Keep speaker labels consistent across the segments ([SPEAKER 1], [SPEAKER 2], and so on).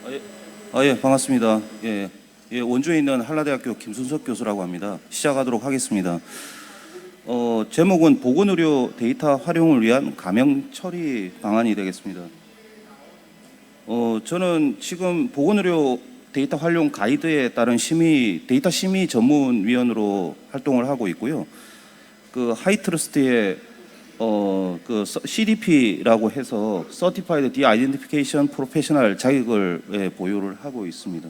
[SPEAKER 1] 예, 반갑습니다. 원주에 있는 한라대학교 김순석 교수라고 합니다. 시작하도록 하겠습니다. 제목은 보건의료 데이터 활용을 위한 가명 처리 방안이 되겠습니다. 저는 지금 보건의료 데이터 활용 가이드에 따른 데이터 심의 전문위원으로 활동을 하고 있고요. 그 하이트러스트의 CDP라고 해서 Certified De-Identification Professional 자격을 보유를 하고 있습니다.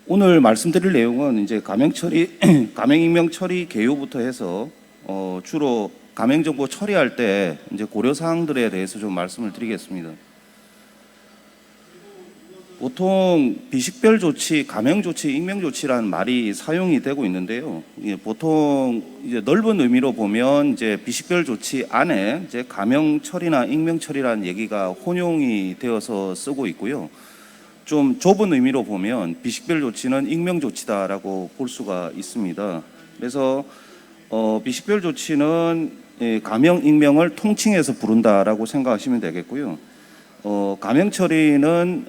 [SPEAKER 1] 오늘 말씀드릴 내용은 이제 가명 익명 처리 개요부터 해서 주로 가명 정보 처리할 때 이제 고려 사항들에 대해서 좀 말씀을 드리겠습니다. 보통 비식별 조치, 가명 조치, 익명 조치라는 말이 사용이 되고 있는데요. 보통 이제 넓은 의미로 보면 이제 비식별 조치 안에 이제 가명 처리나 익명 처리라는 얘기가 혼용이 되어서 쓰고 있고요. 좀 좁은 의미로 보면 비식별 조치는 익명 조치다라고 볼 수가 있습니다. 그래서 비식별 조치는 가명, 익명을 통칭해서 부른다라고 생각하시면 되겠고요. 가명 처리는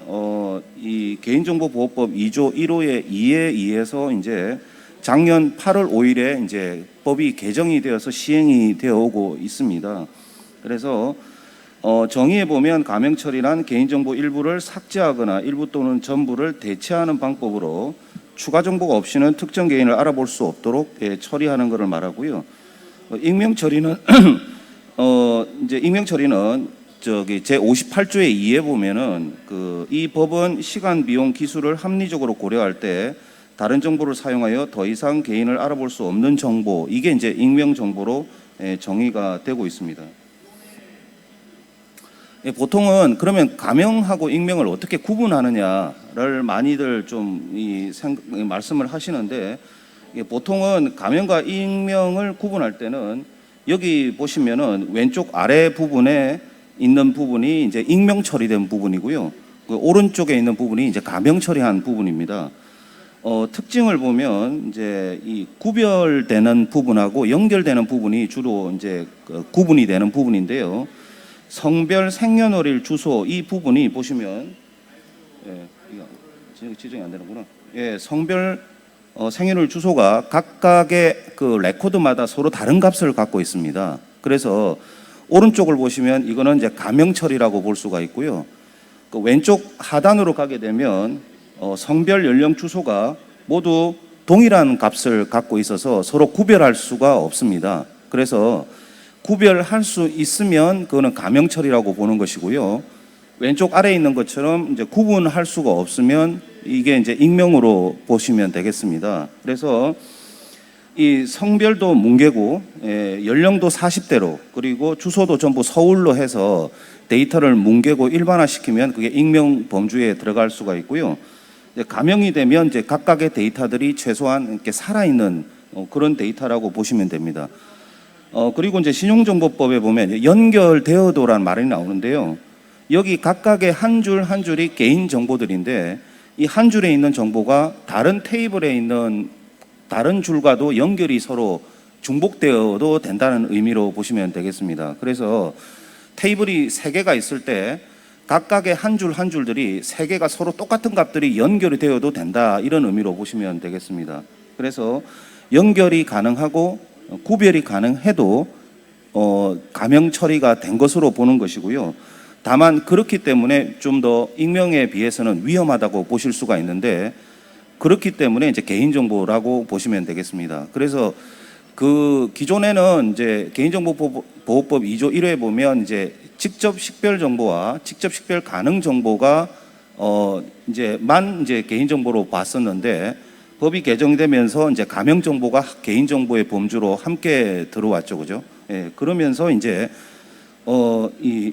[SPEAKER 1] 이 개인정보보호법 2조 1호의 2에 의해서 이제 작년 8월 5일에 이제 법이 개정이 되어서 시행이 되어 오고 있습니다. 그래서 정의에 보면 가명 처리란 개인정보 일부를 삭제하거나 일부 또는 전부를 대체하는 방법으로 추가 정보가 없이는 특정 개인을 알아볼 수 없도록 처리하는 것을 말하고요. 익명 처리는 이제 익명 처리는 제 58조의 2에 보면은 이 법은 시간, 비용, 기술을 합리적으로 고려할 때 다른 정보를 사용하여 더 이상 개인을 알아볼 수 없는 정보, 이게 이제 익명 정보로 정의가 되고 있습니다. 보통은 그러면 가명하고 익명을 어떻게 구분하느냐를 많이들 좀 말씀을 하시는데, 보통은 가명과 익명을 구분할 때는 여기 보시면은 왼쪽 아래 부분에 있는 부분이 이제 익명 처리된 부분이고요. 그 오른쪽에 있는 부분이 이제 가명 처리한 부분입니다. 특징을 보면 이제 이 구별되는 부분하고 연결되는 부분이 주로 이제 구분이 되는 부분인데요. 성별, 생년월일, 주소 이 부분이 보시면 이거 지정이 안 되는구나. 성별, 생년월일, 주소가 각각의 그 레코드마다 서로 다른 값을 갖고 있습니다. 그래서 오른쪽을 보시면 이거는 이제 가명 처리라고 볼 수가 있고요. 그 왼쪽 하단으로 가게 되면 성별, 연령, 주소가 모두 동일한 값을 갖고 있어서 서로 구별할 수가 없습니다. 그래서 구별할 수 있으면 그거는 가명 처리라고 보는 것이고요. 왼쪽 아래에 있는 것처럼 이제 구분할 수가 없으면 이게 이제 익명으로 보시면 되겠습니다. 그래서 이 성별도 뭉개고 연령도 40대로 그리고 주소도 전부 서울로 해서 데이터를 뭉개고 일반화시키면 그게 익명 범주에 들어갈 수가 있고요. 가명이 되면 이제 각각의 데이터들이 최소한 이렇게 살아있는 그런 데이터라고 보시면 됩니다. 그리고 이제 신용정보법에 보면 연결되어도라는 말이 나오는데요. 여기 각각의 한 줄 한 줄이 개인 정보들인데 이 한 줄에 있는 정보가 다른 테이블에 있는 다른 줄과도 연결이 서로 중복되어도 된다는 의미로 보시면 되겠습니다. 그래서 테이블이 3개가 있을 때 각각의 한 줄 한 줄들이 3개가 서로 똑같은 값들이 연결이 되어도 된다, 이런 의미로 보시면 되겠습니다. 그래서 연결이 가능하고 구별이 가능해도 가명 처리가 된 것으로 보는 것이고요. 다만 그렇기 때문에 좀 더 익명에 비해서는 위험하다고 보실 수가 있는데, 그렇기 때문에 이제 개인정보라고 보시면 되겠습니다. 그래서 그 기존에는 이제 개인정보보호법 2조 1호에 보면 이제 직접 식별 정보와 직접 식별 가능 정보가 이제 개인정보로 봤었는데, 법이 개정되면서 이제 가명 정보가 개인정보의 범주로 함께 들어왔죠, 그죠? 그러면서 이제 이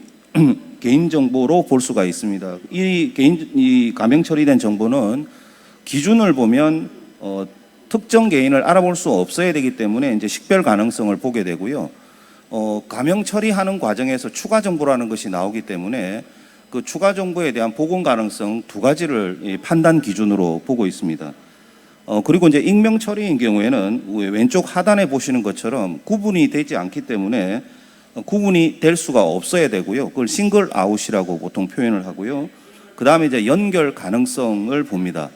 [SPEAKER 1] 개인정보로 볼 수가 있습니다. 이 가명 처리된 정보는 기준을 보면 특정 개인을 알아볼 수 없어야 되기 때문에 이제 식별 가능성을 보게 되고요. 가명 처리하는 과정에서 추가 정보라는 것이 나오기 때문에 그 추가 정보에 대한 복원 가능성 2가지를 판단 기준으로 보고 있습니다. 그리고 이제 익명 처리인 경우에는 왼쪽 하단에 보시는 것처럼 구분이 되지 않기 때문에 구분이 될 수가 없어야 되고요. 그걸 싱글 아웃이라고 보통 표현을 하고요. 그 다음에 이제 연결 가능성을 봅니다.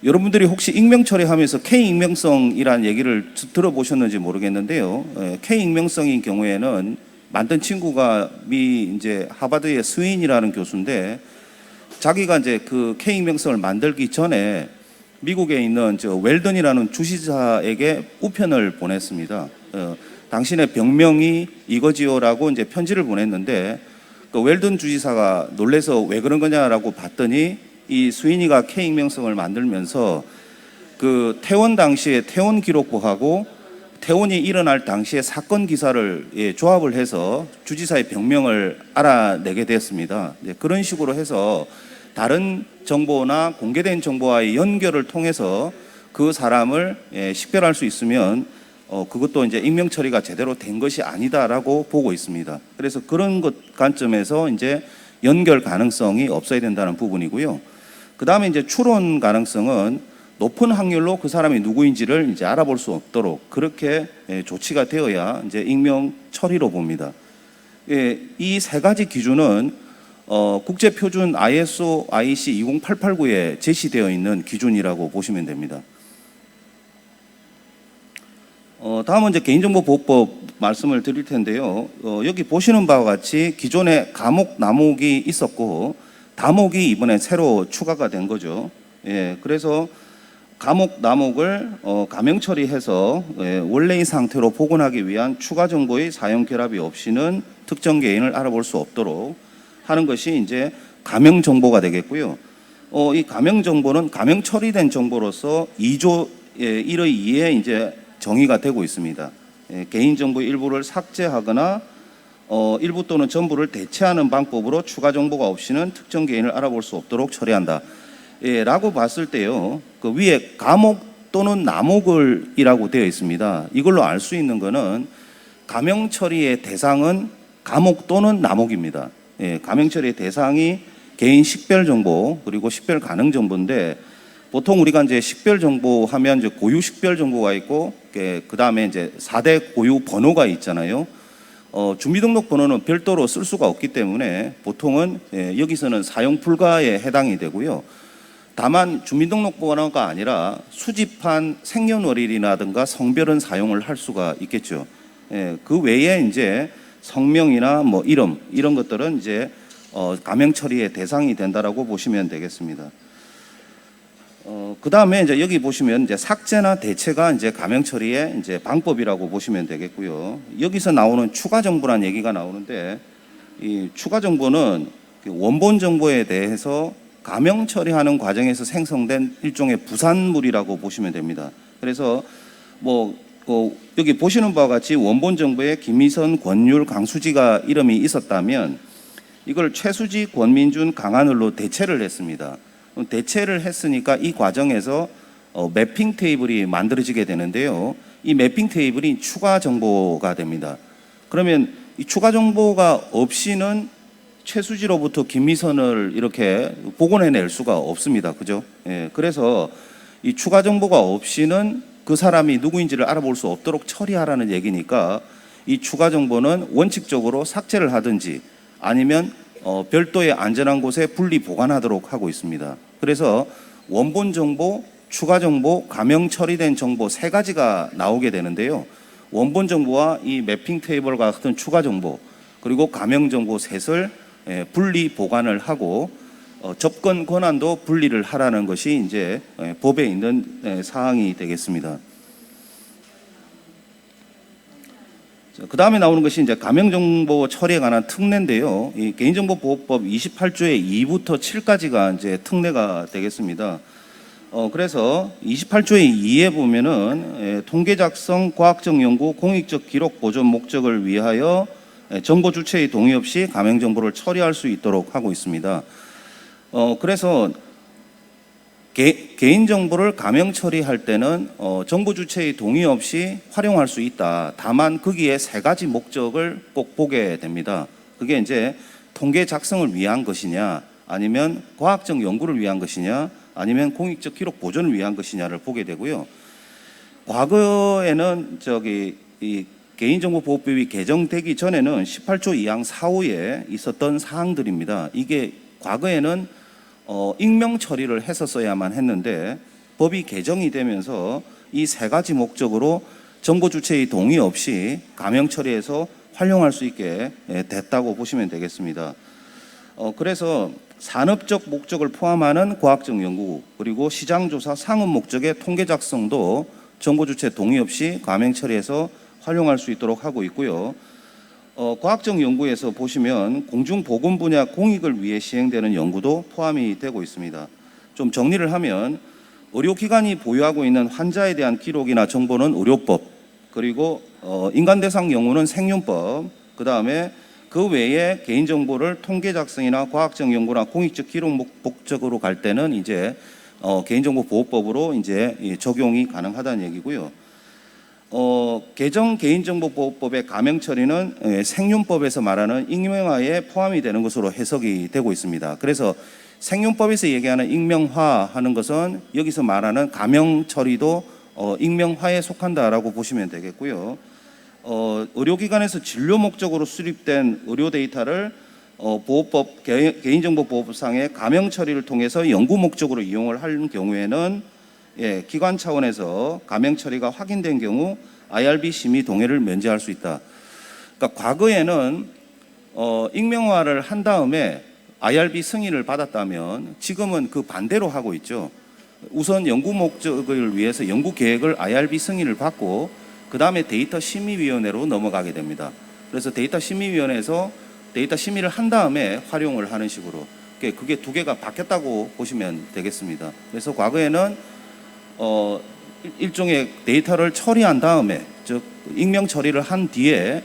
[SPEAKER 1] 여러분들이 혹시 익명 처리하면서 K 익명성이라는 얘기를 들어보셨는지 모르겠는데요. K 익명성인 경우에는 만든 친구가 이제 하버드의 스윈이라는 교수인데, 자기가 이제 그 K 익명성을 만들기 전에 미국에 있는 웰던이라는 주지사에게 우편을 보냈습니다. 당신의 병명이 이거지요라고 이제 편지를 보냈는데, 그 웰던 주지사가 놀래서 왜 그런 거냐라고 봤더니, 이 스위니가 K 익명성을 만들면서 그 퇴원 당시에 퇴원 기록부하고 퇴원이 일어날 당시에 사건 기사를 조합을 해서 주지사의 병명을 알아내게 되었습니다. 그런 식으로 해서 다른 정보나 공개된 정보와의 연결을 통해서 그 사람을 식별할 수 있으면 그것도 이제 익명 처리가 제대로 된 것이 아니다라고 보고 있습니다. 그래서 그런 것 관점에서 이제 연결 가능성이 없어야 된다는 부분이고요. 그 다음에 이제 추론 가능성은 높은 확률로 그 사람이 누구인지를 이제 알아볼 수 없도록 그렇게 조치가 되어야 이제 익명 처리로 봅니다. 이 세 가지 기준은 국제 표준 ISO IEC 20889에 제시되어 있는 기준이라고 보시면 됩니다. 다음은 이제 개인정보보호법 말씀을 드릴 텐데요. 여기 보시는 바와 같이 기존에 감옥, 남옥이 있었고 다목이 이번에 새로 추가가 된 거죠. 그래서 감옥, 남옥을 가명 처리해서 원래의 상태로 복원하기 위한 추가 정보의 사용 결합이 없이는 특정 개인을 알아볼 수 없도록 하는 것이 이제 가명 정보가 되겠고요. 이 가명 정보는 가명 처리된 정보로서 2조 1의 2에 이제 정의가 되고 있습니다. 개인 정보의 일부를 삭제하거나 일부 또는 전부를 대체하는 방법으로 추가 정보가 없이는 특정 개인을 알아볼 수 없도록 처리한다. 라고 봤을 때요, 그 위에 감옥 또는 남옥을이라고 되어 있습니다. 이걸로 알 수 있는 거는 가명 처리의 대상은 감옥 또는 남옥입니다. 가명 처리의 대상이 개인 식별 정보 그리고 식별 가능 정보인데, 보통 우리가 이제 식별 정보 하면 이제 고유 식별 정보가 있고 그 다음에 이제 4대 고유 번호가 있잖아요. 주민등록번호는 별도로 쓸 수가 없기 때문에 보통은 여기서는 사용 불가에 해당이 되고요. 다만 주민등록번호가 아니라 수집한 생년월일이라든가 성별은 사용을 할 수가 있겠죠. 그 외에 이제 성명이나 뭐 이름 이런 것들은 이제 가명 처리의 대상이 된다라고 보시면 되겠습니다. 그 다음에 이제 여기 보시면 이제 삭제나 대체가 이제 가명 처리의 이제 방법이라고 보시면 되겠고요. 여기서 나오는 추가 정보란 얘기가 나오는데, 이 추가 정보는 원본 정보에 대해서 가명 처리하는 과정에서 생성된 일종의 부산물이라고 보시면 됩니다. 그래서 여기 보시는 바와 같이 원본 정보에 김희선, 권율, 강수지가 이름이 있었다면 이걸 최수지, 권민준, 강하늘로 대체를 했습니다. 대체를 했으니까 이 과정에서 매핑 테이블이 만들어지게 되는데요. 이 매핑 테이블이 추가 정보가 됩니다. 그러면 이 추가 정보가 없이는 최수지로부터 김미선을 이렇게 복원해낼 수가 없습니다. 그죠? 그래서 이 추가 정보가 없이는 그 사람이 누구인지를 알아볼 수 없도록 처리하라는 얘기니까, 이 추가 정보는 원칙적으로 삭제를 하든지 아니면 별도의 안전한 곳에 분리 보관하도록 하고 있습니다. 그래서 원본 정보, 추가 정보, 가명 처리된 정보 세 가지가 나오게 되는데요. 원본 정보와 이 매핑 테이블과 같은 추가 정보, 그리고 가명 정보 셋을 분리 보관을 하고 접근 권한도 분리를 하라는 것이 이제 법에 있는 사항이 되겠습니다. 그 다음에 나오는 것이 이제 가명정보 처리에 관한 특례인데요. 이 개인정보보호법 28조의 2부터 7까지가 이제 특례가 되겠습니다. 그래서 28조의 2에 보면은 통계 작성, 과학적 연구, 공익적 기록 보존 목적을 위하여 정보 주체의 동의 없이 가명정보를 처리할 수 있도록 하고 있습니다. 그래서 개인정보를 가명 처리할 때는 정보 주체의 동의 없이 활용할 수 있다. 다만 거기에 세 가지 목적을 꼭 보게 됩니다. 그게 이제 통계 작성을 위한 것이냐, 아니면 과학적 연구를 위한 것이냐, 아니면 공익적 기록 보존을 위한 것이냐를 보게 되고요. 과거에는 이 개인정보보호법이 개정되기 전에는 18조 2항 4호에 있었던 사항들입니다. 이게 과거에는 익명 처리를 했었어야만 했는데 법이 개정이 되면서 이 세 가지 목적으로 정보 주체의 동의 없이 가명 처리해서 활용할 수 있게 됐다고 보시면 되겠습니다. 그래서 산업적 목적을 포함하는 과학적 연구 그리고 시장조사 상업 목적의 통계 작성도 정보 주체 동의 없이 가명 처리해서 활용할 수 있도록 하고 있고요. 과학적 연구에서 보시면 공중보건 분야 공익을 위해 시행되는 연구도 포함이 되고 있습니다. 좀 정리를 하면 의료기관이 보유하고 있는 환자에 대한 기록이나 정보는 의료법, 그리고 인간 대상 연구는 생윤법, 그 다음에 그 외에 개인정보를 통계 작성이나 과학적 연구나 공익적 기록 목적으로 갈 때는 이제 개인정보보호법으로 이제 적용이 가능하다는 얘기고요. 개정 개인정보보호법의 가명 처리는 생윤법에서 말하는 익명화에 포함이 되는 것으로 해석이 되고 있습니다. 그래서 생윤법에서 얘기하는 익명화하는 것은 여기서 말하는 가명 처리도 익명화에 속한다라고 보시면 되겠고요. 의료기관에서 진료 목적으로 수립된 의료 데이터를 보호법 개인정보보호법상의 가명 처리를 통해서 연구 목적으로 이용을 하는 경우에는 기관 차원에서 가명 처리가 확인된 경우 IRB 심의 동의를 면제할 수 있다. 그러니까 과거에는 익명화를 한 다음에 IRB 승인을 받았다면 지금은 그 반대로 하고 있죠. 우선 연구 목적을 위해서 연구 계획을 IRB 승인을 받고 그 다음에 데이터 심의위원회로 넘어가게 됩니다. 그래서 데이터 심의위원회에서 데이터 심의를 한 다음에 활용을 하는 식으로 그게 두 개가 바뀌었다고 보시면 되겠습니다. 그래서 과거에는 일종의 데이터를 처리한 다음에 즉 익명 처리를 한 뒤에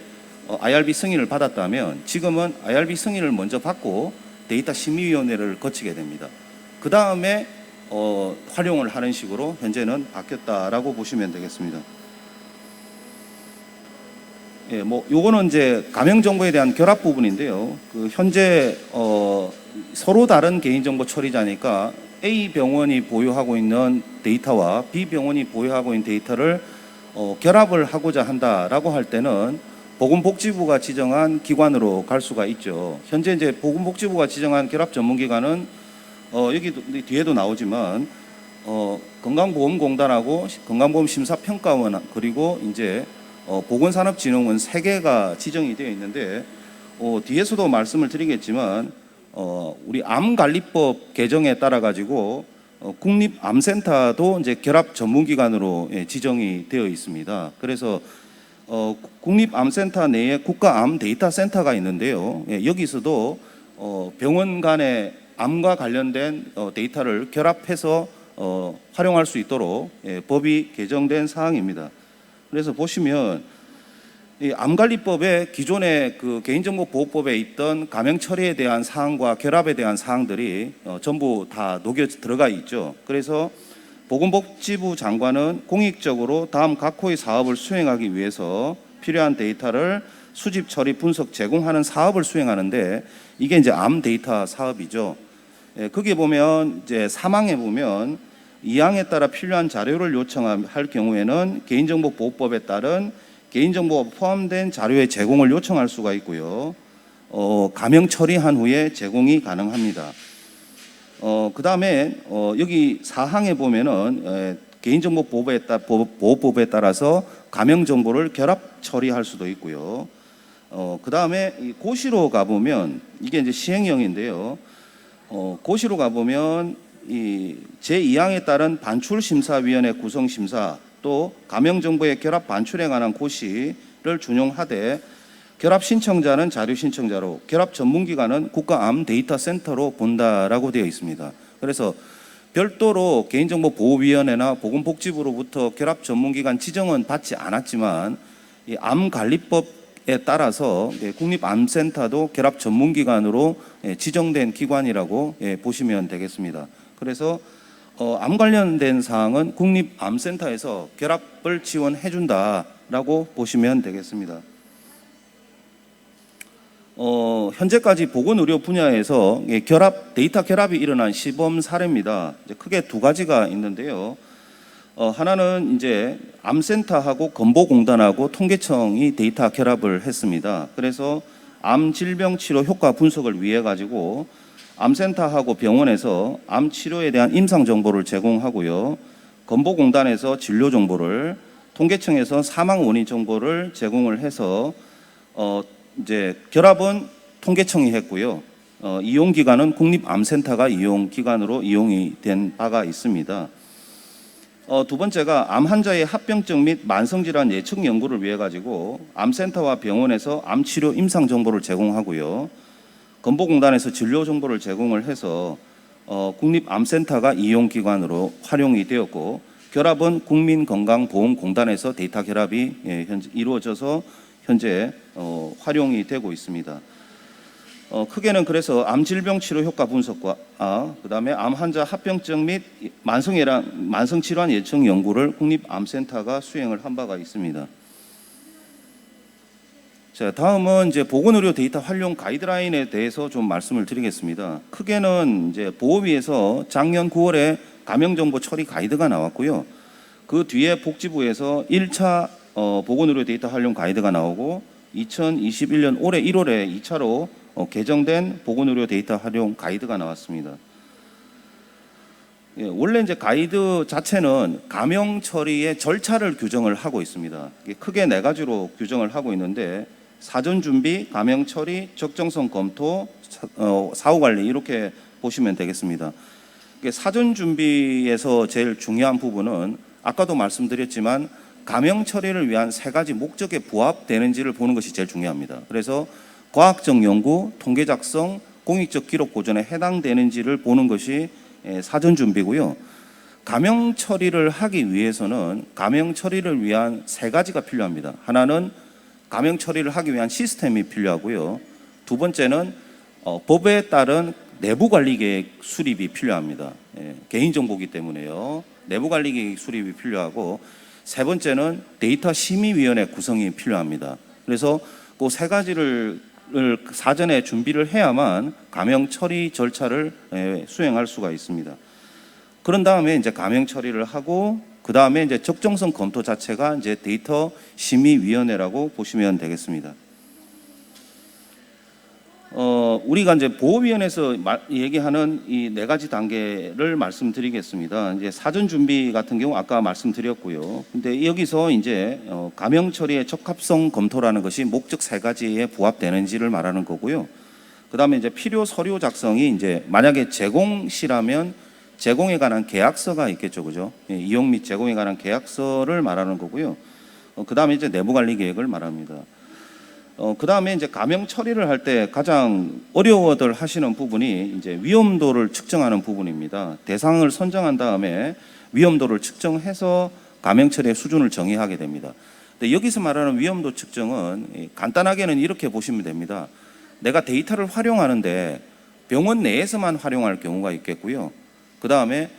[SPEAKER 1] IRB 승인을 받았다면 지금은 IRB 승인을 먼저 받고 데이터 심의위원회를 거치게 됩니다. 그 다음에 활용을 하는 식으로 현재는 바뀌었다라고 보시면 되겠습니다. 요거는 이제 가명 정보에 대한 결합 부분인데요. 현재 서로 다른 개인정보 처리자니까 A 병원이 보유하고 있는 데이터와 B 병원이 보유하고 있는 데이터를 결합을 하고자 한다라고 할 때는 보건복지부가 지정한 기관으로 갈 수가 있죠. 현재 이제 보건복지부가 지정한 결합 전문기관은 여기 뒤에도 나오지만 건강보험공단하고 건강보험심사평가원 그리고 이제 보건산업진흥원 3개가 지정이 되어 있는데 뒤에서도 말씀을 드리겠지만 우리 암관리법 개정에 따라 가지고 국립암센터도 이제 결합 전문기관으로 지정이 되어 있습니다. 그래서 국립암센터 내에 국가암 데이터센터가 있는데요. 여기서도 병원 간의 암과 관련된 데이터를 결합해서 활용할 수 있도록 법이 개정된 사항입니다. 그래서 보시면 이 암관리법의 기존의 그 개인정보보호법에 있던 가명 처리에 대한 사항과 결합에 대한 사항들이 전부 다 녹여 들어가 있죠. 그래서 보건복지부 장관은 공익적으로 다음 각 호의 사업을 수행하기 위해서 필요한 데이터를 수집, 처리, 분석, 제공하는 사업을 수행하는데 이게 이제 암 데이터 사업이죠. 거기에 보면 이제 3항에 보면 2항에 따라 필요한 자료를 요청할 경우에는 개인정보보호법에 따른 개인정보가 포함된 자료의 제공을 요청할 수가 있고요. 가명 처리한 후에 제공이 가능합니다. 그 다음에 여기 4항에 보면은 개인정보보호법에 따라서 가명 정보를 결합 처리할 수도 있고요. 그 다음에 고시로 가보면 이게 이제 시행령인데요. 고시로 가보면 이 제2항에 따른 반출심사위원회 구성심사 또 가명정보의 결합 반출에 관한 고시를 준용하되 결합 신청자는 자료 신청자로 결합 전문기관은 국가암데이터센터로 본다라고 되어 있습니다. 그래서 별도로 개인정보보호위원회나 보건복지부로부터 결합 전문기관 지정은 받지 않았지만 이 암관리법에 따라서 국립암센터도 결합 전문기관으로 지정된 기관이라고 보시면 되겠습니다. 그래서 암 관련된 사항은 국립암센터에서 결합을 지원해 준다라고 보시면 되겠습니다. 현재까지 보건의료 분야에서 데이터 결합이 일어난 시범 사례입니다. 이제 크게 두 가지가 있는데요. 하나는 이제 암센터하고 건보공단하고 통계청이 데이터 결합을 했습니다. 그래서 암 질병 치료 효과 분석을 위해 가지고 암센터하고 병원에서 암 치료에 대한 임상 정보를 제공하고요. 건보공단에서 진료 정보를, 통계청에서 사망 원인 정보를 제공을 해서 이제 결합은 통계청이 했고요. 이용 기관은 국립암센터가 이용 기관으로 이용이 된 바가 있습니다. 두 번째가 암 환자의 합병증 및 만성질환 예측 연구를 위해 가지고 암센터와 병원에서 암 치료 임상 정보를 제공하고요. 건보공단에서 진료 정보를 제공을 해서 국립암센터가 이용 기관으로 활용이 되었고, 결합은 국민건강보험공단에서 데이터 결합이 현재 이루어져서 현재 활용이 되고 있습니다. 크게는 그래서 암 질병 치료 효과 분석과 그다음에 암 환자 합병증 및 만성 질환 예측 연구를 국립암센터가 수행을 한 바가 있습니다. 자, 다음은 이제 보건의료 데이터 활용 가이드라인에 대해서 좀 말씀을 드리겠습니다. 크게는 이제 보호위에서 작년 9월에 감염정보 처리 가이드가 나왔고요. 그 뒤에 복지부에서 1차 보건의료 데이터 활용 가이드가 나오고 2021년 올해 1월에 2차로 개정된 보건의료 데이터 활용 가이드가 나왔습니다. 원래 이제 가이드 자체는 감염 처리의 절차를 규정을 하고 있습니다. 크게 네 가지로 규정을 하고 있는데, 사전 준비, 감염 처리, 적정성 검토, 사후 관리, 이렇게 보시면 되겠습니다. 사전 준비에서 제일 중요한 부분은 아까도 말씀드렸지만 감염 처리를 위한 세 가지 목적에 부합되는지를 보는 것이 제일 중요합니다. 그래서 과학적 연구, 통계 작성, 공익적 기록 보존에 해당되는지를 보는 것이 사전 준비고요. 감염 처리를 하기 위해서는 감염 처리를 위한 세 가지가 필요합니다. 하나는 감염 처리를 하기 위한 시스템이 필요하고요. 두 번째는 법에 따른 내부 관리 계획 수립이 필요합니다. 개인정보이기 때문에요. 내부 관리 계획 수립이 필요하고, 세 번째는 데이터 심의위원회 구성이 필요합니다. 그래서 그 세 가지를 사전에 준비를 해야만 감염 처리 절차를 수행할 수가 있습니다. 그런 다음에 이제 감염 처리를 하고, 그 다음에 이제 적정성 검토 자체가 이제 데이터 심의위원회라고 보시면 되겠습니다. 우리가 이제 보호위원회에서 얘기하는 이 네 가지 단계를 말씀드리겠습니다. 이제 사전 준비 같은 경우 아까 말씀드렸고요. 근데 여기서 이제 감염 처리의 적합성 검토라는 것이 목적 세 가지에 부합되는지를 말하는 거고요. 그다음에 이제 필요 서류 작성이 이제 만약에 제공시라면 제공에 관한 계약서가 있겠죠, 그죠? 이용 및 제공에 관한 계약서를 말하는 거고요. 그다음에 이제 내부 관리 계획을 말합니다. 그 다음에 이제 감염 처리를 할 때 가장 어려워들 하시는 부분이 이제 위험도를 측정하는 부분입니다. 대상을 선정한 다음에 위험도를 측정해서 감염 처리의 수준을 정의하게 됩니다. 근데 여기서 말하는 위험도 측정은 간단하게는 이렇게 보시면 됩니다. 내가 데이터를 활용하는데 병원 내에서만 활용할 경우가 있겠고요. 그 다음에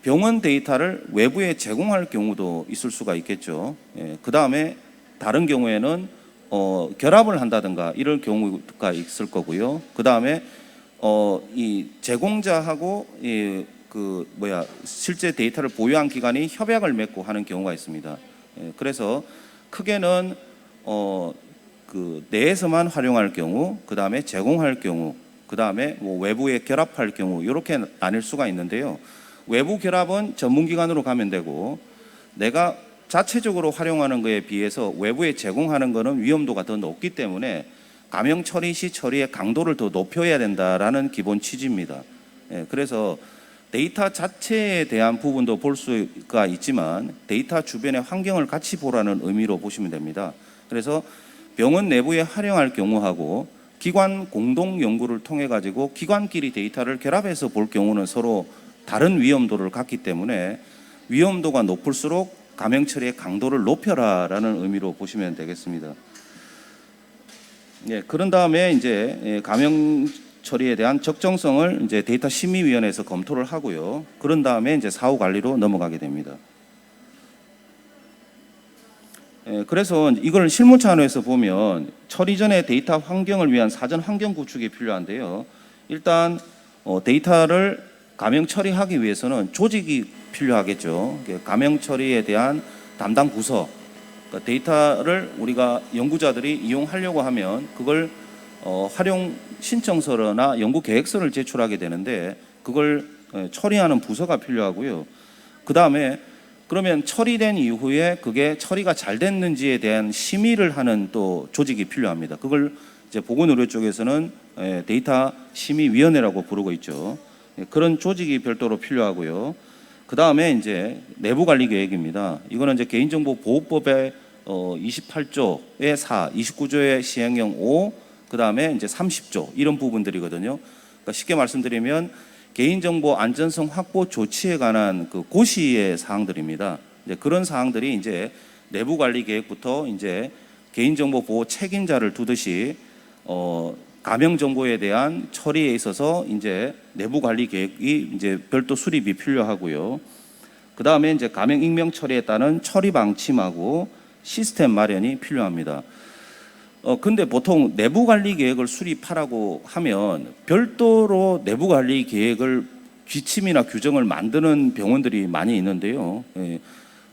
[SPEAKER 1] 병원 데이터를 외부에 제공할 경우도 있을 수가 있겠죠. 그 다음에 다른 경우에는 결합을 한다든가 이럴 경우가 있을 거고요. 그 다음에 이 제공자하고 실제 데이터를 보유한 기관이 협약을 맺고 하는 경우가 있습니다. 그래서 크게는 그 내에서만 활용할 경우, 그 다음에 제공할 경우, 그 다음에 뭐 외부에 결합할 경우, 이렇게 나뉠 수가 있는데요. 외부 결합은 전문기관으로 가면 되고, 내가 자체적으로 활용하는 것에 비해서 외부에 제공하는 것은 위험도가 더 높기 때문에 감염 처리 시 처리의 강도를 더 높여야 된다라는 기본 취지입니다. 그래서 데이터 자체에 대한 부분도 볼 수가 있지만 데이터 주변의 환경을 같이 보라는 의미로 보시면 됩니다. 그래서 병원 내부에 활용할 경우하고 기관 공동 연구를 통해 가지고 기관끼리 데이터를 결합해서 볼 경우는 서로 다른 위험도를 갖기 때문에 위험도가 높을수록 감염 처리의 강도를 높여라라는 의미로 보시면 되겠습니다. 그런 다음에 이제 감염 처리에 대한 적정성을 이제 데이터 심의위원회에서 검토를 하고요. 그런 다음에 이제 사후 관리로 넘어가게 됩니다. 그래서 이걸 실무 차원에서 보면 처리 전에 데이터 환경을 위한 사전 환경 구축이 필요한데요. 일단 데이터를 감염 처리하기 위해서는 조직이 필요하겠죠. 감염 처리에 대한 담당 부서, 그러니까 데이터를 우리가 연구자들이 이용하려고 하면 그걸 활용 신청서나 연구 계획서를 제출하게 되는데 그걸 처리하는 부서가 필요하고요. 그 다음에 그러면 처리된 이후에 그게 처리가 잘 됐는지에 대한 심의를 하는 또 조직이 필요합니다. 그걸 이제 보건의료 쪽에서는 데이터 심의위원회라고 부르고 있죠. 그런 조직이 별도로 필요하고요. 그 다음에 이제 내부관리 계획입니다. 이거는 이제 개인정보보호법의 28조의 4, 29조의 시행령 5, 그 다음에 이제 30조 이런 부분들이거든요. 그러니까 쉽게 말씀드리면 개인정보 안전성 확보 조치에 관한 그 고시의 사항들입니다. 이제 그런 사항들이 이제 내부관리 계획부터 이제 개인정보 보호 책임자를 두듯이 감염 정보에 대한 처리에 있어서 이제 내부 관리 계획이 이제 별도 수립이 필요하고요. 그 다음에 이제 감염 익명 처리에 따른 처리 방침하고 시스템 마련이 필요합니다. 근데 보통 내부 관리 계획을 수립하라고 하면 별도로 내부 관리 계획을 지침이나 규정을 만드는 병원들이 많이 있는데요.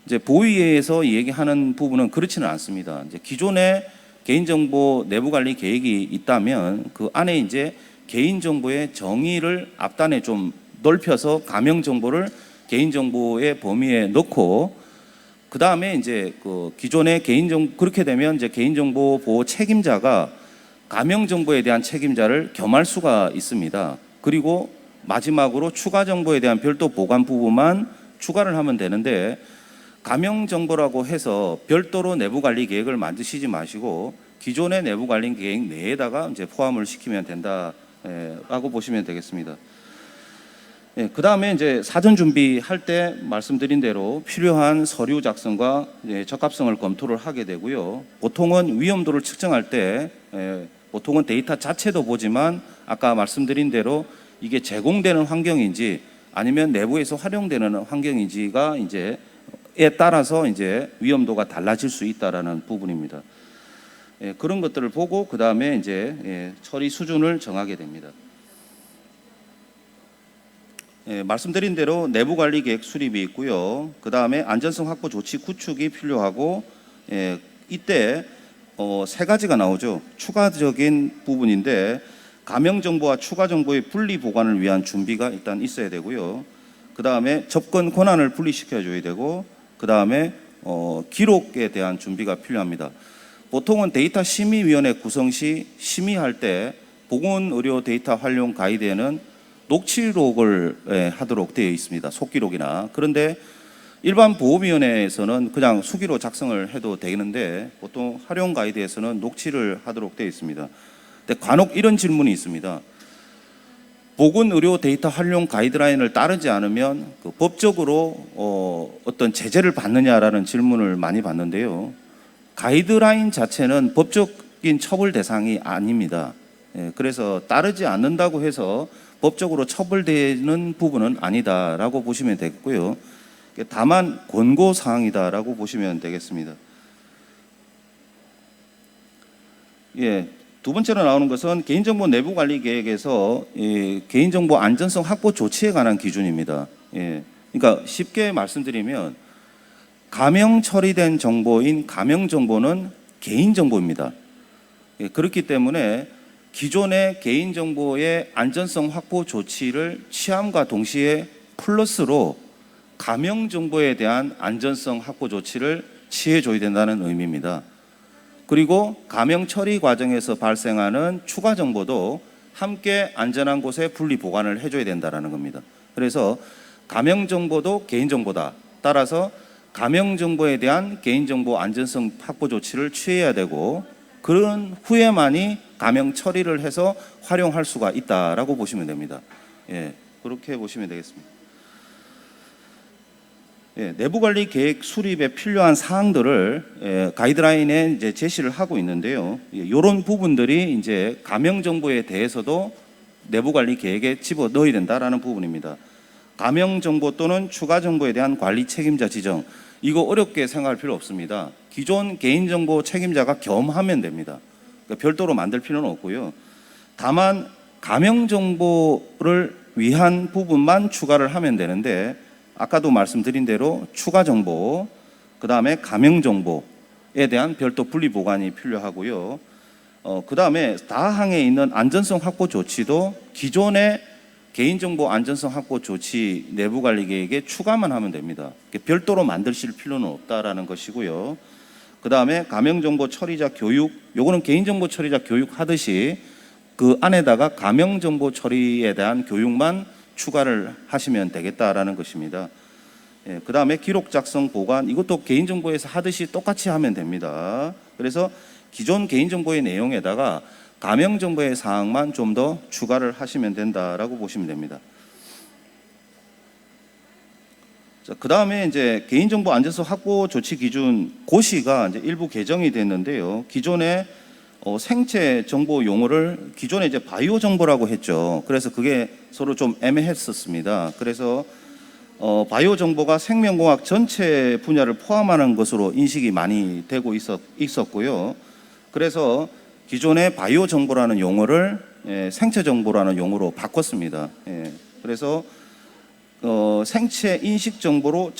[SPEAKER 1] 이제 보위에서 얘기하는 부분은 그렇지는 않습니다. 이제 기존에 개인정보 내부관리 계획이 있다면 그 안에 이제 개인정보의 정의를 앞단에 좀 넓혀서 감염정보를 개인정보의 범위에 넣고 그 다음에 이제 그 기존의 개인정보 그렇게 되면 이제 개인정보 보호 책임자가 감염정보에 대한 책임자를 겸할 수가 있습니다. 그리고 마지막으로 추가 정보에 대한 별도 보관 부분만 추가를 하면 되는데 감염정보라고 해서 별도로 내부관리 계획을 만드시지 마시고 기존의 내부관리 계획 내에다가 이제 포함을 시키면 된다라고 보시면 되겠습니다. 그 다음에 이제 사전 준비할 때 말씀드린 대로 필요한 서류 작성과 적합성을 검토를 하게 되고요. 보통은 위험도를 측정할 때 보통은 데이터 자체도 보지만 아까 말씀드린 대로 이게 제공되는 환경인지 아니면 내부에서 활용되는 환경인지가 이제 에 따라서 이제 위험도가 달라질 수 있다라는 부분입니다. 그런 것들을 보고 그 다음에 이제 처리 수준을 정하게 됩니다. 말씀드린 대로 내부 관리 계획 수립이 있고요. 그 다음에 안전성 확보 조치 구축이 필요하고 이때 세 가지가 나오죠. 추가적인 부분인데 감염 정보와 추가 정보의 분리 보관을 위한 준비가 일단 있어야 되고요. 그 다음에 접근 권한을 분리시켜줘야 되고 그 다음에 기록에 대한 준비가 필요합니다. 보통은 데이터 심의위원회 구성 시 심의할 때 보건의료 데이터 활용 가이드에는 녹취록을 하도록 되어 있습니다. 속기록이나. 그런데 일반 보호위원회에서는 그냥 수기로 작성을 해도 되는데 보통 활용 가이드에서는 녹취를 하도록 되어 있습니다. 근데 간혹 이런 질문이 있습니다. 보건의료 데이터 활용 가이드라인을 따르지 않으면 그 법적으로 어떤 제재를 받느냐라는 질문을 많이 받는데요. 가이드라인 자체는 법적인 처벌 대상이 아닙니다. 그래서 따르지 않는다고 해서 법적으로 처벌되는 부분은 아니다라고 보시면 되겠고요. 다만 권고 사항이다라고 보시면 되겠습니다. 두 번째로 나오는 것은 개인정보 내부관리 계획에서 개인정보 안전성 확보 조치에 관한 기준입니다. 그러니까 쉽게 말씀드리면 감염 처리된 정보인 감염정보는 개인정보입니다. 그렇기 때문에 기존의 개인정보의 안전성 확보 조치를 취함과 동시에 플러스로 감염정보에 대한 안전성 확보 조치를 취해줘야 된다는 의미입니다. 그리고 감염 처리 과정에서 발생하는 추가 정보도 함께 안전한 곳에 분리 보관을 해줘야 된다는 겁니다. 그래서 감염 정보도 개인정보다. 따라서 감염 정보에 대한 개인정보 안전성 확보 조치를 취해야 되고 그런 후에만이 감염 처리를 해서 활용할 수가 있다라고 보시면 됩니다. 그렇게 보시면 되겠습니다. 내부관리 계획 수립에 필요한 사항들을 가이드라인에 이제 제시를 하고 있는데요. 이런 부분들이 이제 감염 정보에 대해서도 내부관리 계획에 집어 넣어야 된다라는 부분입니다. 감염 정보 또는 추가 정보에 대한 관리 책임자 지정. 이거 어렵게 생각할 필요 없습니다. 기존 개인정보 책임자가 겸하면 됩니다. 그러니까 별도로 만들 필요는 없고요. 다만 감염 정보를 위한 부분만 추가를 하면 되는데 아까도 말씀드린 대로 추가 정보, 그 다음에 감형 정보에 대한 별도 분리 보관이 필요하고요. 그 다음에 다항에 있는 안전성 확보 조치도 기존의 개인정보 안전성 확보 조치 내부 관리 계획에 추가만 하면 됩니다. 별도로 만드실 필요는 없다라는 것이고요. 그 다음에 감형정보 처리자 교육, 요거는 개인정보 처리자 교육 하듯이 그 안에다가 감형정보 처리에 대한 교육만 추가를 하시면 되겠다라는 것입니다. 예, 그 다음에 기록 작성 보관, 이것도 개인정보에서 하듯이 똑같이 하면 됩니다. 그래서 기존 개인정보의 내용에다가 감형정보의 사항만 좀 더 추가를 하시면 된다라고 보시면 됩니다. 자, 그 다음에 이제 개인정보 안전성 확보 조치 기준 고시가 이제 일부 개정이 됐는데요. 기존에 생체 정보 용어를 기존에 이제 바이오 정보라고 했죠. 그래서 그게 서로 좀 애매했었습니다. 그래서 바이오 정보가 생명공학 전체 분야를 포함하는 것으로 인식이 많이 되고 있었고요. 그래서 기존의 바이오 정보라는 용어를 생체 정보라는 용어로 바꿨습니다. 그래서 생체 인식 정보로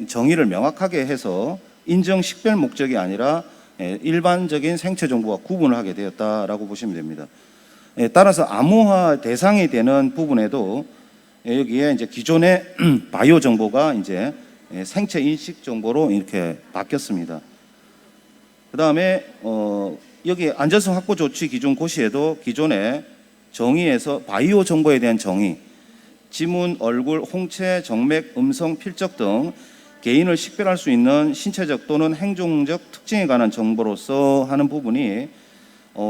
[SPEAKER 1] 정의를 명확하게 해서 인정 식별 목적이 아니라 일반적인 생체 정보와 구분을 하게 되었다라고 보시면 됩니다. 따라서 암호화 대상이 되는 부분에도 여기에 이제 기존의 바이오 정보가 이제 생체 인식 정보로 이렇게 바뀌었습니다. 그 다음에 여기 안전성 확보 조치 기준 고시에도 기존의 정의에서 바이오 정보에 대한 정의, 지문, 얼굴, 홍채, 정맥, 음성, 필적 등 개인을 식별할 수 있는 신체적 또는 행동적 특징에 관한 정보로서 하는 부분이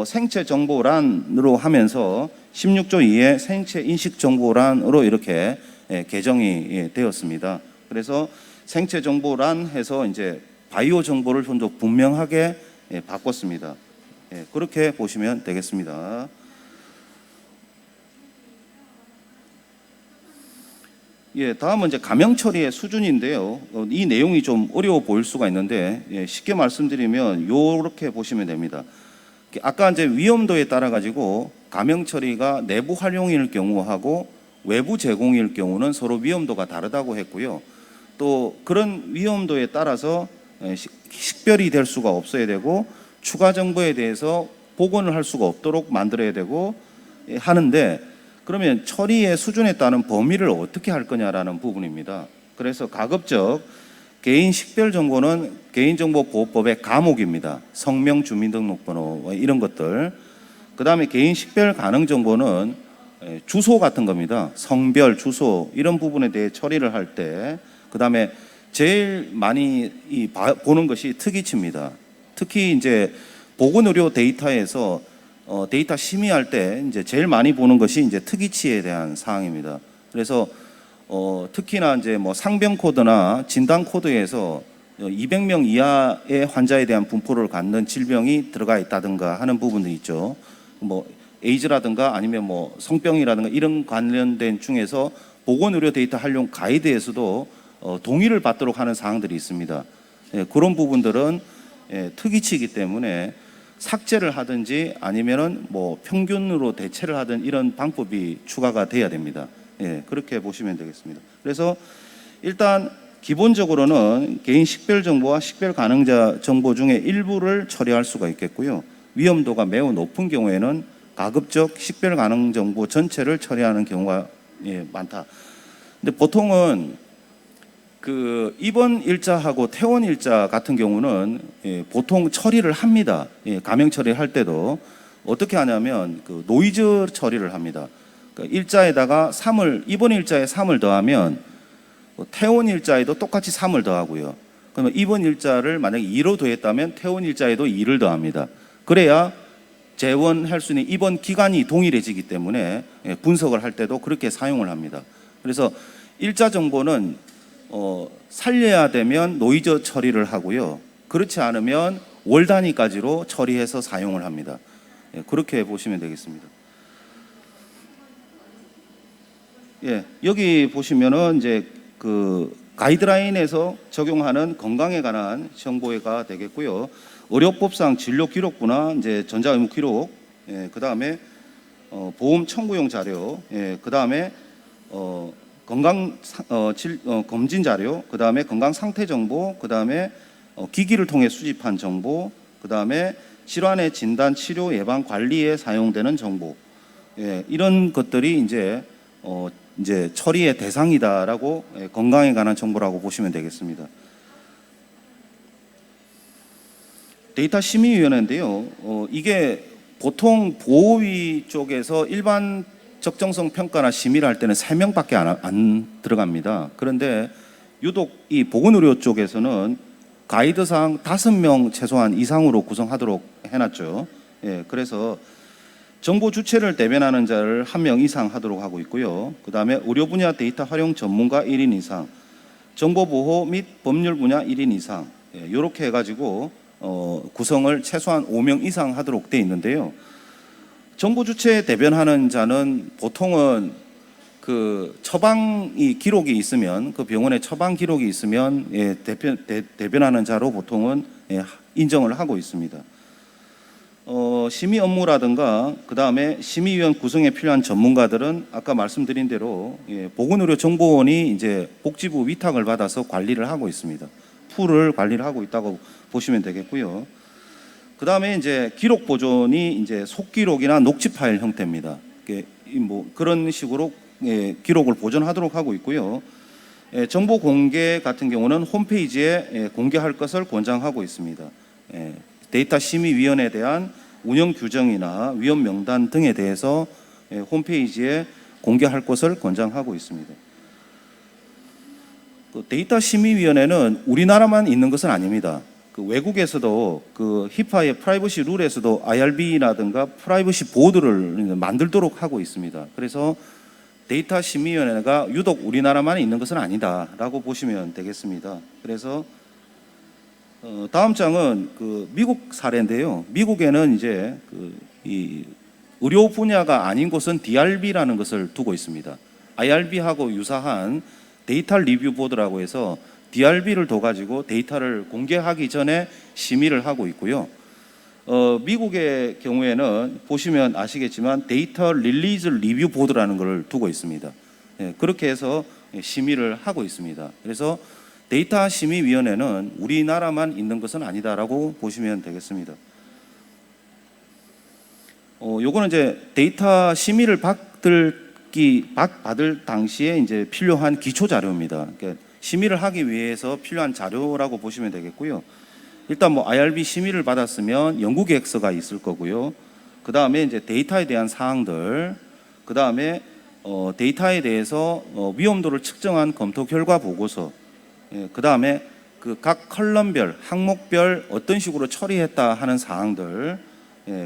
[SPEAKER 1] 생체 정보란으로 하면서 16조 2의 생체 인식 정보란으로 이렇게 개정이 되었습니다. 그래서 생체 정보란 해서 이제 바이오 정보를 좀 더 분명하게 바꿨습니다. 그렇게 보시면 되겠습니다. 다음은 이제 감형 처리의 수준인데요. 이 내용이 좀 어려워 보일 수가 있는데 쉽게 말씀드리면 이렇게 보시면 됩니다. 아까 이제 위험도에 따라 가지고 감형 처리가 내부 활용일 경우하고 외부 제공일 경우는 서로 위험도가 다르다고 했고요. 또 그런 위험도에 따라서 식별이 될 수가 없어야 되고 추가 정보에 대해서 복원을 할 수가 없도록 만들어야 되고 하는데, 그러면 처리의 수준에 따른 범위를 어떻게 할 거냐라는 부분입니다. 그래서 가급적 개인 식별 정보는 개인정보보호법의 과목입니다. 성명, 주민등록번호 이런 것들. 그 다음에 개인 식별 가능 정보는 주소 같은 겁니다. 성별, 주소 이런 부분에 대해 처리를 할 때, 그 다음에 제일 많이 보는 것이 특이치입니다. 특히 이제 보건의료 데이터에서 데이터 심의할 때 이제 제일 많이 보는 것이 이제 특이치에 대한 사항입니다. 그래서 특히나 이제 뭐 상병 코드나 진단 코드에서 200명 이하의 환자에 대한 분포를 갖는 질병이 들어가 있다든가 하는 부분도 있죠. 뭐 에이즈라든가 아니면 뭐 성병이라든가 이런 관련된 중에서 보건의료 데이터 활용 가이드에서도 동의를 받도록 하는 사항들이 있습니다. 그런 부분들은 특이치이기 때문에 삭제를 하든지 아니면은 뭐 평균으로 대체를 하든 이런 방법이 추가가 돼야 됩니다. 그렇게 보시면 되겠습니다. 그래서 일단 기본적으로는 개인 식별 정보와 식별 가능자 정보 중에 일부를 처리할 수가 있겠고요. 위험도가 매우 높은 경우에는 가급적 식별 가능 정보 전체를 처리하는 경우가 많다. 근데 보통은 그 입원 일자하고 퇴원 일자 같은 경우는 보통 처리를 합니다. 감형 처리할 때도 어떻게 하냐면 그 노이즈 처리를 합니다. 그러니까 일자에다가 3을 입원 일자에 3을 더하면 퇴원 일자에도 똑같이 3을 더하고요. 그러면 입원 일자를 만약에 2로 더했다면 퇴원 일자에도 2를 더합니다. 그래야 재원할 수 있는 입원 기간이 동일해지기 때문에 분석을 할 때도 그렇게 사용을 합니다. 그래서 일자 정보는 살려야 되면 노이즈 처리를 하고요. 그렇지 않으면 월 단위까지로 처리해서 사용을 합니다. 그렇게 보시면 되겠습니다. 여기 보시면은 이제 그 가이드라인에서 적용하는 건강에 관한 정보가 되겠고요. 의료법상 진료 기록부나 이제 전자의무 기록, 그 다음에 보험 청구용 자료, 그 다음에 검진 자료, 그 다음에 건강 상태 정보, 그 다음에 기기를 통해 수집한 정보, 그 다음에 질환의 진단, 치료, 예방, 관리에 사용되는 정보, 이런 것들이 이제 처리의 대상이다라고, 건강에 관한 정보라고 보시면 되겠습니다. 데이터 심의위원회인데요. 이게 보통 보호위 쪽에서 일반 적정성 평가나 심의를 할 때는 3명밖에 안 들어갑니다. 그런데 유독 이 보건의료 쪽에서는 가이드상 5명 최소한 이상으로 구성하도록 해놨죠. 그래서 정보 주체를 대변하는 자를 1명 이상 하도록 하고 있고요. 그 다음에 의료 분야 데이터 활용 전문가 1인 이상, 정보보호 및 법률 분야 1인 이상, 이렇게 해가지고 구성을 최소한 5명 이상 하도록 돼 있는데요. 정보 주체 대변하는 자는 보통은 그 처방이 기록이 있으면, 그 병원에 처방 기록이 있으면 대변하는 자로 보통은 인정을 하고 있습니다. 심의 업무라든가 그 다음에 심의위원 구성에 필요한 전문가들은 아까 말씀드린 대로 보건의료정보원이 이제 복지부 위탁을 받아서 관리를 하고 있습니다. 풀을 관리를 하고 있다고 보시면 되겠고요. 그 다음에 이제 기록 보존이 이제 속기록이나 녹취 파일 형태입니다. 뭐 그런 식으로 기록을 보존하도록 하고 있고요. 정보 공개 같은 경우는 홈페이지에 공개할 것을 권장하고 있습니다. 데이터 심의위원회에 대한 운영 규정이나 위원 명단 등에 대해서 홈페이지에 공개할 것을 권장하고 있습니다. 데이터 심의위원회는 우리나라만 있는 것은 아닙니다. 그 외국에서도 그 히파의 프라이버시 룰에서도 IRB라든가 프라이버시 보드를 만들도록 하고 있습니다. 그래서 데이터 심의위원회가 유독 우리나라만 있는 것은 아니다라고 보시면 되겠습니다. 그래서 다음 장은 그 미국 사례인데요. 미국에는 이제 이 의료 분야가 아닌 곳은 DRB라는 것을 두고 있습니다. IRB하고 유사한 데이터 리뷰 보드라고 해서 DRB를 둬가지고 데이터를 공개하기 전에 심의를 하고 있고요. 미국의 경우에는 보시면 아시겠지만 데이터 릴리즈 리뷰 보드라는 걸 두고 있습니다. 그렇게 해서 심의를 하고 있습니다. 그래서 데이터 심의위원회는 우리나라만 있는 것은 아니다라고 보시면 되겠습니다. 요거는 이제 데이터 심의를 받을 당시에 이제 필요한 기초 자료입니다. 그러니까 심의를 하기 위해서 필요한 자료라고 보시면 되겠고요. 일단 뭐 IRB 심의를 받았으면 연구 계획서가 있을 거고요. 그 다음에 이제 데이터에 대한 사항들, 그 다음에 데이터에 대해서 위험도를 측정한 검토 결과 보고서, 그 다음에 그 각 컬럼별, 항목별 어떤 식으로 처리했다 하는 사항들,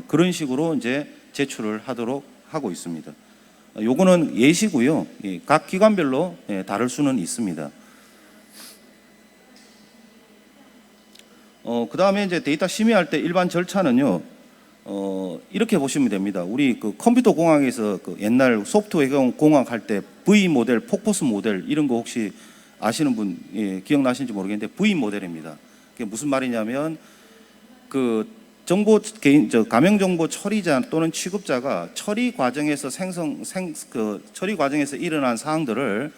[SPEAKER 1] 그런 식으로 이제 제출을 하도록 하고 있습니다. 요거는 예시고요. 각 기관별로 다를 수는 있습니다. 그 다음에 이제 데이터 심의할 때 일반 절차는요, 이렇게 보시면 됩니다. 우리 그 컴퓨터 공학에서 그 옛날 소프트웨어 공학 할 때 V 모델, 폭포스 모델 이런 거 혹시 아시는 분 기억나시는지 모르겠는데 V 모델입니다. 그게 무슨 말이냐면 그 가명 정보 처리자 또는 취급자가 처리 과정에서 처리 과정에서 일어난 사항들을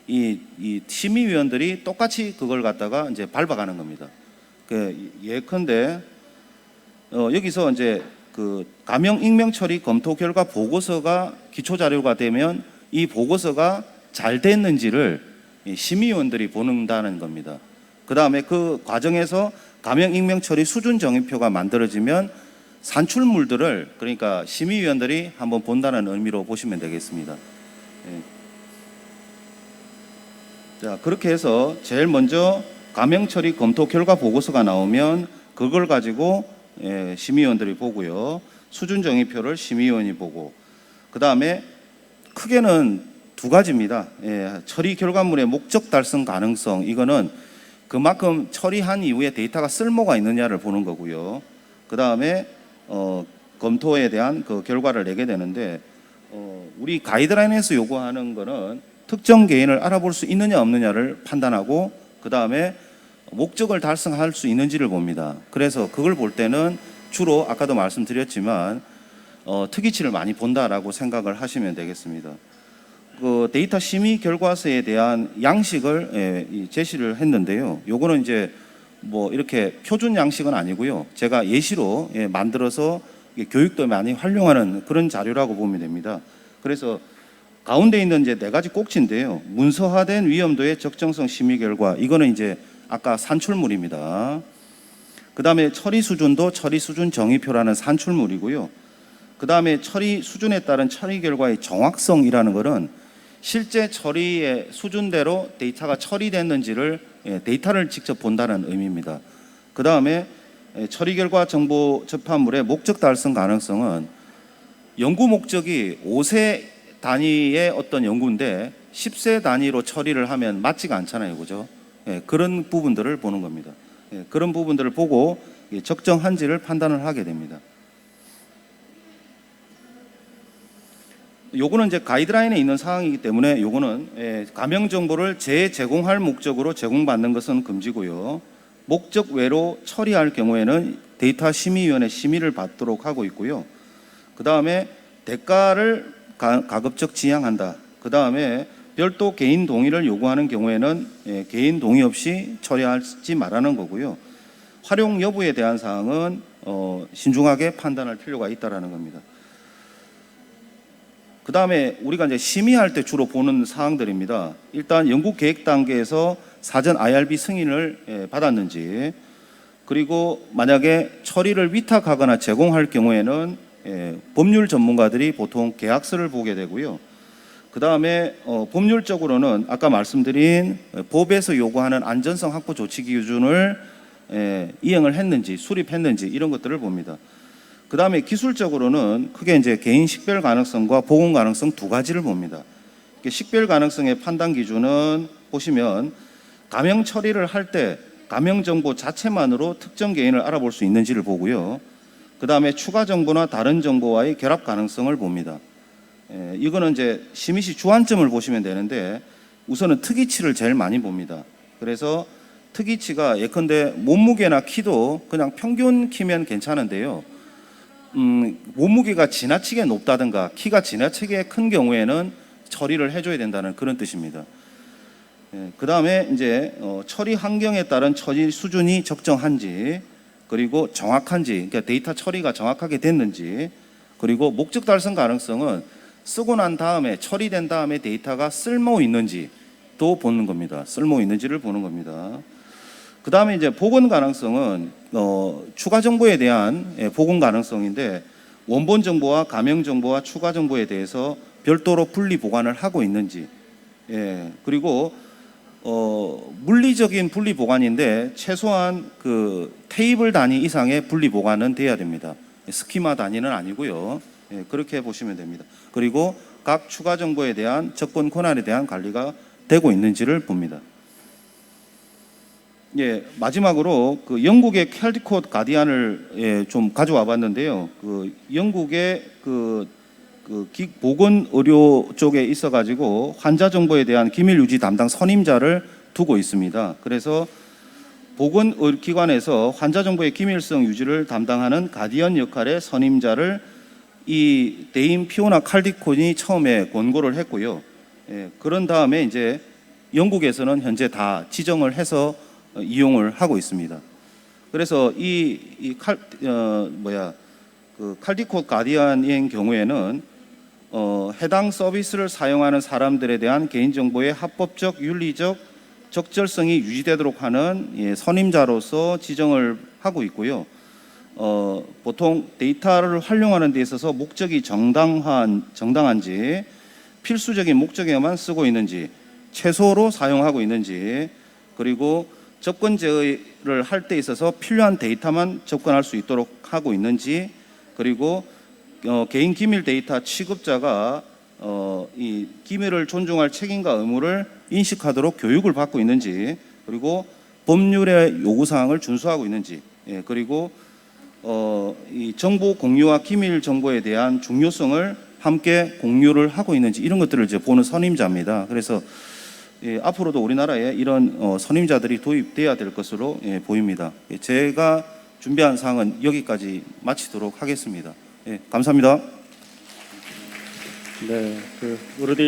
[SPEAKER 1] 이 심의위원들이 똑같이 그걸 갖다가 이제 밟아가는 겁니다. 예컨대 여기서 이제 그 가명 익명 처리 검토 결과 보고서가 기초 자료가 되면 이 보고서가 잘 됐는지를 심의위원들이 보는다는 겁니다. 그 다음에 그 과정에서 가명 익명 처리 수준 정의표가 만들어지면 산출물들을 그러니까 심의위원들이 한번 본다는 의미로 보시면 되겠습니다. 자, 그렇게 해서 제일 먼저 가명 처리 검토 결과 보고서가 나오면 그걸 가지고 심의위원들이 보고요. 수준 정의표를 심의위원이 보고, 그 다음에 크게는 두 가지입니다. 처리 결과물의 목적 달성 가능성, 이거는 그만큼 처리한 이후에 데이터가 쓸모가 있느냐를 보는 거고요. 그 다음에 검토에 대한 그 결과를 내게 되는데, 우리 가이드라인에서 요구하는 거는 특정 개인을 알아볼 수 있느냐 없느냐를 판단하고, 그 다음에 목적을 달성할 수 있는지를 봅니다. 그래서 그걸 볼 때는 주로 아까도 말씀드렸지만 특이치를 많이 본다라고 생각을 하시면 되겠습니다. 그 데이터 심의 결과서에 대한 양식을 제시를 했는데요. 요거는 이제 뭐 이렇게 표준 양식은 아니고요. 제가 예시로 만들어서 교육도 많이 활용하는 그런 자료라고 보면 됩니다. 그래서 가운데 있는 이제 네 가지 꼭지인데요. 문서화된 위험도의 적정성 심의 결과, 이거는 이제 아까 산출물입니다. 그 다음에 처리 수준도 처리 수준 정의표라는 산출물이고요. 그 다음에 처리 수준에 따른 처리 결과의 정확성이라는 것은 실제 처리의 수준대로 데이터가 처리됐는지를 데이터를 직접 본다는 의미입니다. 그 다음에 처리 결과 정보 접합물의 목적 달성 가능성은 연구 목적이 5세 단위의 어떤 연구인데 10세 단위로 처리를 하면 맞지가 않잖아요, 그죠? 그런 부분들을 보는 겁니다. 그런 부분들을 보고 적정한지를 판단을 하게 됩니다. 요거는 이제 가이드라인에 있는 사항이기 때문에 요거는 가명 정보를 재제공할 목적으로 제공받는 것은 금지고요. 목적 외로 처리할 경우에는 데이터 심의위원회 심의를 받도록 하고 있고요. 그 다음에 대가를 가급적 지양한다. 그 다음에 별도 개인 동의를 요구하는 경우에는 개인 동의 없이 처리하지 말라는 거고요. 활용 여부에 대한 사항은 신중하게 판단할 필요가 있다라는 겁니다. 그 다음에 우리가 이제 심의할 때 주로 보는 사항들입니다. 일단 연구 계획 단계에서 사전 IRB 승인을 받았는지, 그리고 만약에 처리를 위탁하거나 제공할 경우에는 법률 전문가들이 보통 계약서를 보게 되고요. 그 다음에 법률적으로는 아까 말씀드린 법에서 요구하는 안전성 확보 조치 기준을 이행을 했는지, 수립했는지 이런 것들을 봅니다. 그 다음에 기술적으로는 크게 이제 개인 식별 가능성과 보건 가능성 두 가지를 봅니다. 식별 가능성의 판단 기준은 보시면 가명 처리를 할 때 가명 정보 자체만으로 특정 개인을 알아볼 수 있는지를 보고요. 그 다음에 추가 정보나 다른 정보와의 결합 가능성을 봅니다. 이거는 이제 심의 시 주안점을 보시면 되는데 우선은 특이치를 제일 많이 봅니다. 그래서 특이치가 예컨대 몸무게나 키도 그냥 평균 키면 괜찮은데요. 몸무게가 지나치게 높다든가 키가 지나치게 큰 경우에는 처리를 해줘야 된다는 그런 뜻입니다. 그 다음에 이제 처리 환경에 따른 처리 수준이 적정한지, 그리고 정확한지, 그러니까 데이터 처리가 정확하게 됐는지, 그리고 목적 달성 가능성은 쓰고 난 다음에 처리된 다음에 데이터가 쓸모 있는지도 보는 겁니다. 쓸모 있는지를 보는 겁니다. 그 다음에 이제 복원 가능성은 추가 정보에 대한 복원 가능성인데 원본 정보와 가명 정보와 추가 정보에 대해서 별도로 분리 보관을 하고 있는지, 그리고 물리적인 분리 보관인데 최소한 그 테이블 단위 이상의 분리 보관은 돼야 됩니다. 스키마 단위는 아니고요. 그렇게 보시면 됩니다. 그리고 각 추가 정보에 대한 접근 권한에 대한 관리가 되고 있는지를 봅니다. 마지막으로 그 영국의 캘디콧 가디안을 좀 가져와 봤는데요. 그 영국의 보건 의료 쪽에 있어가지고 환자 정보에 대한 기밀 유지 담당 선임자를 두고 있습니다. 그래서 보건기관에서 환자 정보의 기밀성 유지를 담당하는 가디언 역할의 선임자를 이 데임 피오나 칼디콧이 처음에 권고를 했고요. 그런 다음에 이제 영국에서는 현재 다 지정을 해서 이용을 하고 있습니다. 그래서 칼디콧 가디언의 경우에는 해당 서비스를 사용하는 사람들에 대한 개인정보의 합법적, 윤리적 적절성이 유지되도록 하는 선임자로서 지정을 하고 있고요. 보통 데이터를 활용하는 데 있어서 목적이 정당한지, 필수적인 목적에만 쓰고 있는지, 최소로 사용하고 있는지, 그리고 접근 제어를 할 때 있어서 필요한 데이터만 접근할 수 있도록 하고 있는지, 그리고 개인 기밀 데이터 취급자가 이 기밀을 존중할 책임과 의무를 인식하도록 교육을 받고 있는지, 그리고 법률의 요구사항을 준수하고 있는지, 그리고 이 정보 공유와 기밀 정보에 대한 중요성을 함께 공유를 하고 있는지, 이런 것들을 이제 보는 선임자입니다. 그래서 앞으로도 우리나라에 이런 선임자들이 도입돼야 될 것으로 보입니다. 제가 준비한 사항은 여기까지 마치도록 하겠습니다. 예, 감사합니다.
[SPEAKER 2] 네, 우르디